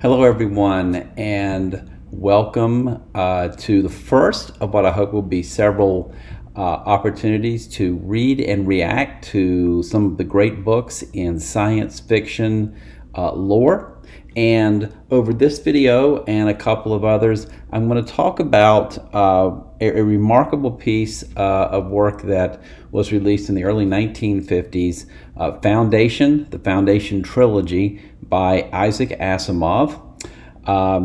Hello, everyone, and welcome to the first of what I hope will be several opportunities to read and react to some of the great books in science fiction lore. And over this video and a couple of others, I'm going to talk about a remarkable piece of work that was released in the early 1950s, the Foundation Trilogy by Isaac Asimov.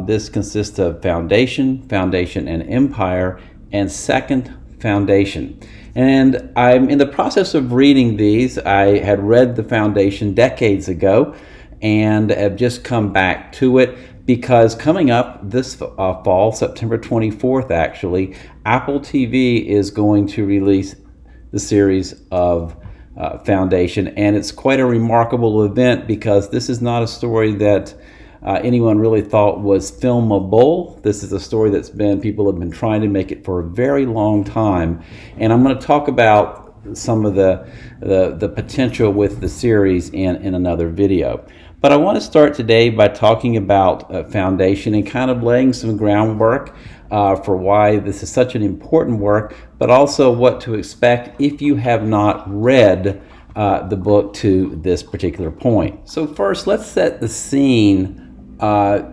This consists of Foundation, Foundation and Empire, and Second Foundation. And I'm in the process of reading these. I had read the Foundation decades ago and have just come back to it because coming up this fall, September 24th actually, Apple TV is going to release the series of Foundation, and it's quite a remarkable event because this is not a story that anyone really thought was filmable. This is a story people have been trying to make it for a very long time, and I'm going to talk about some of the potential with the series in another video. But I want to start today by talking about Foundation and kind of laying some groundwork for why this is such an important work, but also what to expect if you have not read the book to this particular point. So first, let's set the scene.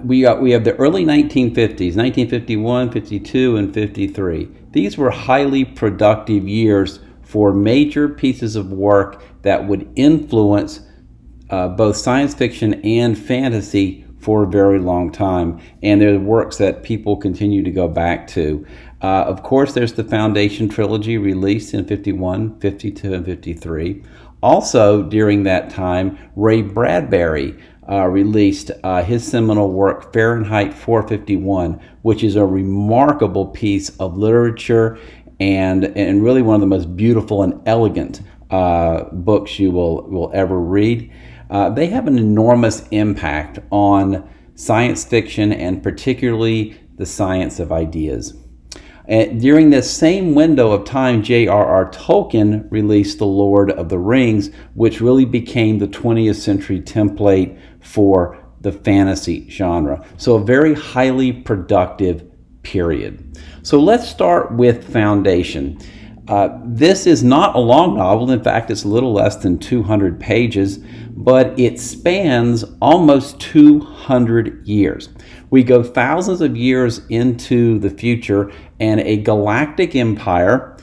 We have the early 1950s, 1951, 52, and 53. These were highly productive years for major pieces of work that would influence both science fiction and fantasy for a very long time, and they're works that people continue to go back to. Of course, there's the Foundation trilogy released in 51, 52, and 53. Also, during that time, Ray Bradbury released his seminal work, Fahrenheit 451, which is a remarkable piece of literature and really one of the most beautiful and elegant books you will ever read. They have an enormous impact on science fiction and particularly the science of ideas. And during this same window of time, J.R.R. Tolkien released The Lord of the Rings, which really became the 20th century template for the fantasy genre. So a very highly productive period. So let's start with Foundation. This is not a long novel. In fact, it's a little less than 200 pages, but it spans almost 200 years. We go thousands of years into the future, and a galactic empire,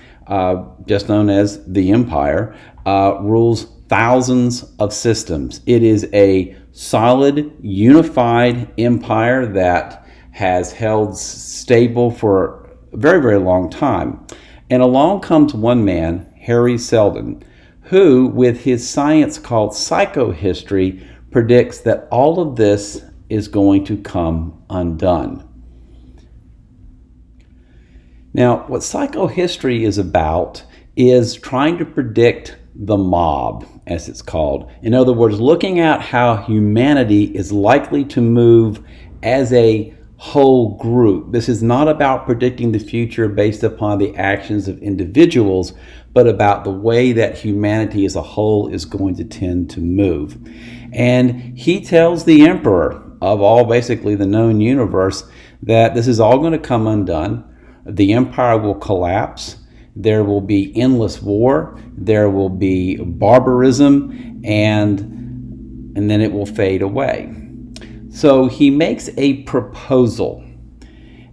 just known as the Empire, rules thousands of systems. It is a solid, unified empire that has held stable for a very, very long time. And along comes one man, Harry Seldon, who, with his science called psychohistory, predicts that all of this is going to come undone. Now, what psychohistory is about is trying to predict the mob, as it's called. In other words, looking at how humanity is likely to move as a whole group. This is not about predicting the future based upon the actions of individuals, but about the way that humanity as a whole is going to tend to move. And he tells the emperor of all basically the known universe that this is all going to come undone. The empire will collapse. There will be endless war. There will be barbarism, and then it will fade away. So he makes a proposal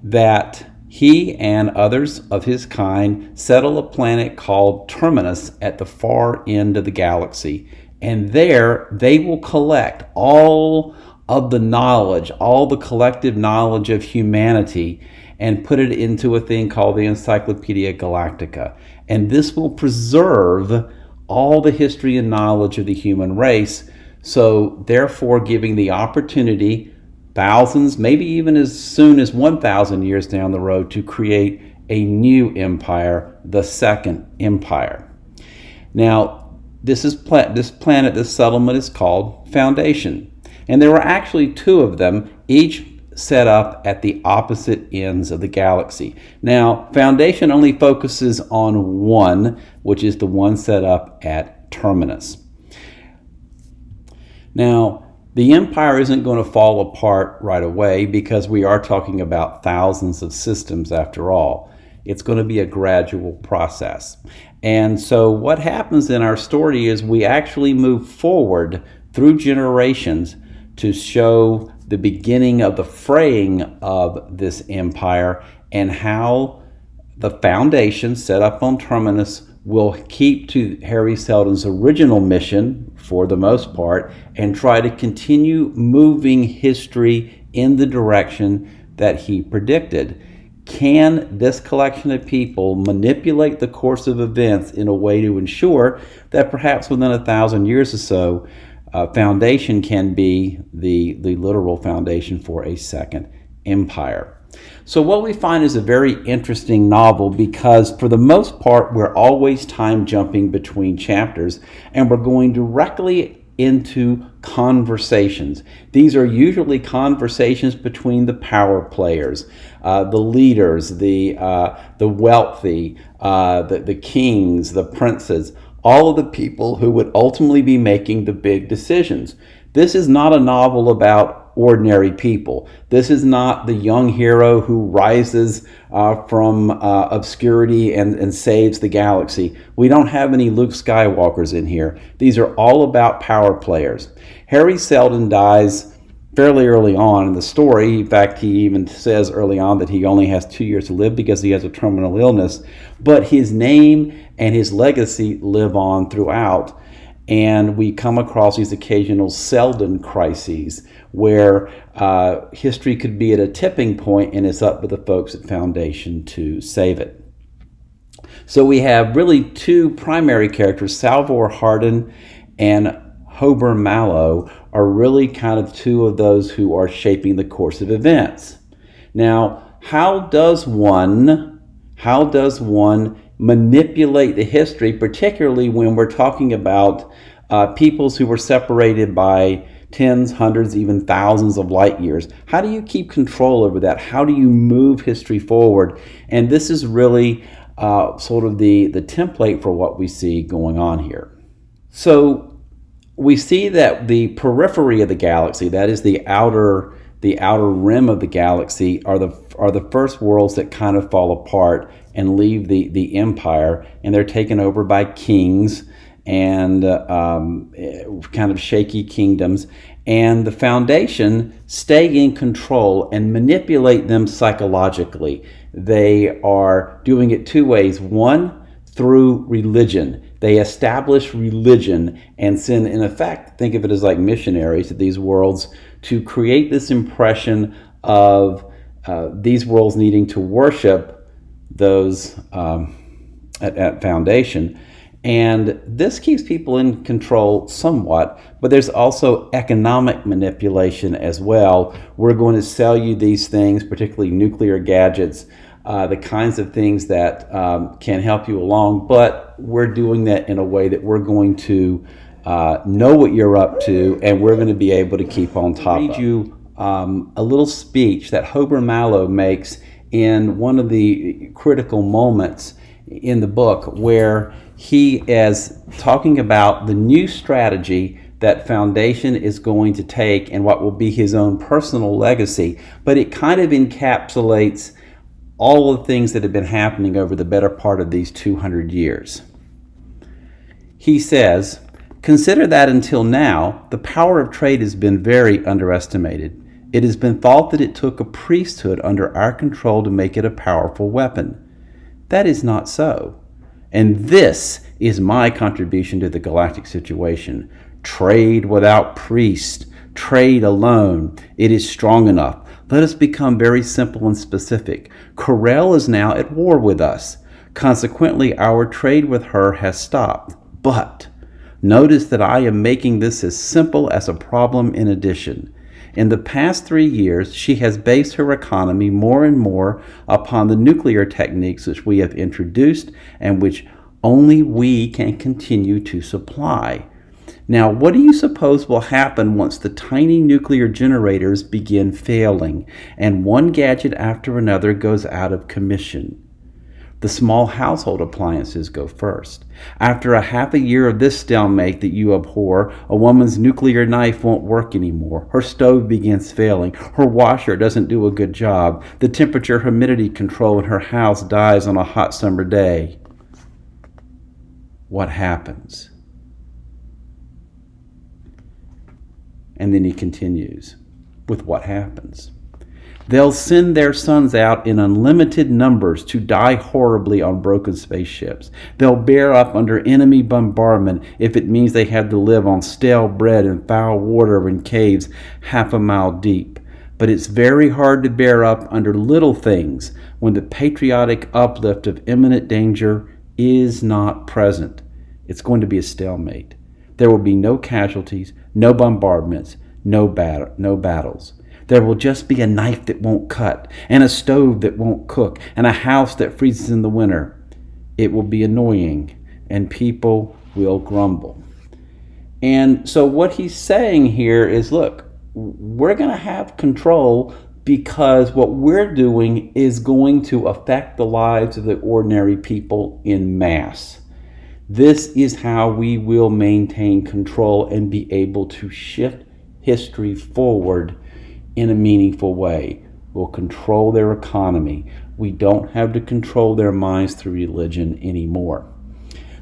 that he and others of his kind settle a planet called Terminus at the far end of the galaxy. And there they will collect all of the knowledge, all the collective knowledge of humanity, and put it into a thing called the Encyclopedia Galactica. And this will preserve all the history and knowledge of the human race. So therefore giving the opportunity thousands, maybe even as soon as 1,000 years down the road, to create a new empire, the Second Empire. Now, this settlement is called Foundation. And there were actually two of them, each set up at the opposite ends of the galaxy. Now, Foundation only focuses on one, which is the one set up at Terminus. Now, The empire isn't going to fall apart right away because we are talking about thousands of systems after all. It's going to be a gradual process. And so what happens in our story is we actually move forward through generations to show the beginning of the fraying of this empire and how the foundation set up on Terminus will keep to Harry Seldon's original mission for the most part and try to continue moving history in the direction that he predicted. Can this collection of people manipulate the course of events in a way to ensure that perhaps within 1,000 years or so, foundation can be the literal foundation for a second empire? So what we find is a very interesting novel because for the most part, we're always time jumping between chapters and we're going directly into conversations. These are usually conversations between the power players, the leaders, the wealthy, the kings, the princes, all of the people who would ultimately be making the big decisions. This is not a novel about ordinary people. This is not the young hero who rises from obscurity and saves the galaxy. We don't have any Luke Skywalkers in here. These are all about power players. Harry Seldon dies fairly early on in the story. In fact, he even says early on that he only has 2 years to live because he has a terminal illness. But his name and his legacy live on throughout. And we come across these occasional Seldon crises where history could be at a tipping point and it's up to the folks at Foundation to save it. So we have really two primary characters, Salvor Hardin and Hober Mallow are really kind of two of those who are shaping the course of events. Now, how does one manipulate the history, particularly when we're talking about peoples who were separated by tens, hundreds, even thousands of light years? How do you keep control over that? How do you move history forward? And this is really sort of the template for what we see going on here. So we see that the periphery of the galaxy, that is the outer rim of the galaxy, are the first worlds that kind of fall apart and leave the empire, and they're taken over by kings and kind of shaky kingdoms, and the Foundation stay in control and manipulate them psychologically. They are doing it two ways. One, through religion. They establish religion and send, in effect, think of it as like missionaries to these worlds to create this impression of these worlds needing to worship those at Foundation. And this keeps people in control somewhat, but there's also economic manipulation as well. We're going to sell you these things, particularly nuclear gadgets, the kinds of things that can help you along, but we're doing that in a way that we're going to know what you're up to, and we're going to be able to keep on top of it. I'll read you a little speech that Hober Mallow makes in one of the critical moments in the book where he is talking about the new strategy that Foundation is going to take and what will be his own personal legacy, but it kind of encapsulates all the things that have been happening over the better part of these 200 years. He says, "Consider that until now, the power of trade has been very underestimated. It has been thought that it took a priesthood under our control to make it a powerful weapon. That is not so. And this is my contribution to the galactic situation. Trade without priest, trade alone. It is strong enough. Let us become very simple and specific. Corel is now at war with us. Consequently, our trade with her has stopped. But notice that I am making this as simple as a problem in addition. In the past 3 years, she has based her economy more and more upon the nuclear techniques which we have introduced and which only we can continue to supply. Now, what do you suppose will happen once the tiny nuclear generators begin failing and one gadget after another goes out of commission? The small household appliances go first. After a half a year of this stalemate that you abhor, a woman's nuclear knife won't work anymore. Her stove begins failing. Her washer doesn't do a good job. The temperature humidity control in her house dies on a hot summer day. What happens? And then he continues with what happens. They'll send their sons out in unlimited numbers to die horribly on broken spaceships. They'll bear up under enemy bombardment if it means they have to live on stale bread and foul water in caves half a mile deep. But it's very hard to bear up under little things when the patriotic uplift of imminent danger is not present. It's going to be a stalemate. There will be no casualties, no bombardments, no battles. There will just be a knife that won't cut, and a stove that won't cook, and a house that freezes in the winter. It will be annoying, and people will grumble. And so what he's saying here is, look, we're going to have control because what we're doing is going to affect the lives of the ordinary people in mass. This is how we will maintain control and be able to shift history forward in a meaningful way. We'll control their economy. We don't have to control their minds through religion anymore.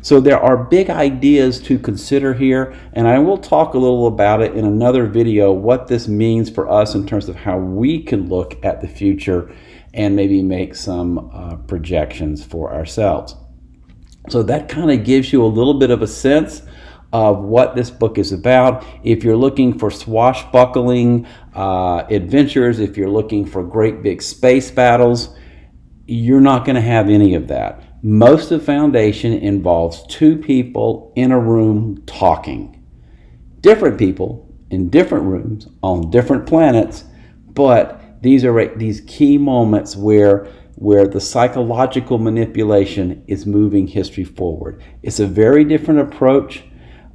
So there are big ideas to consider here, and I will talk a little about it in another video, what this means for us in terms of how we can look at the future and maybe make some projections for ourselves. So that kind of gives you a little bit of a sense of what this book is about. If you're looking for swashbuckling adventures, if you're looking for great big space battles, you're not going to have any of that. Most of Foundation involves two people in a room talking. Different people in different rooms on different planets, but these are these key moments where the psychological manipulation is moving history forward. It's a very different approach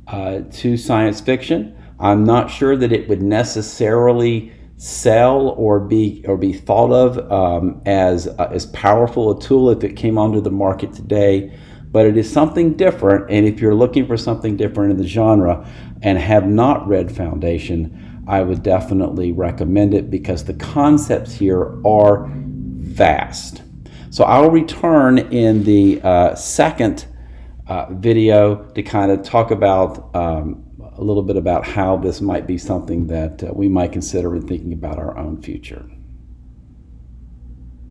to science fiction. I'm not sure that it would necessarily sell or be thought of as powerful a tool if it came onto the market today, but it is something different. And if you're looking for something different in the genre and have not read Foundation, I would definitely recommend it because the concepts here are vast. So I'll return in the second video to kind of talk about a little bit about how this might be something that we might consider in thinking about our own future.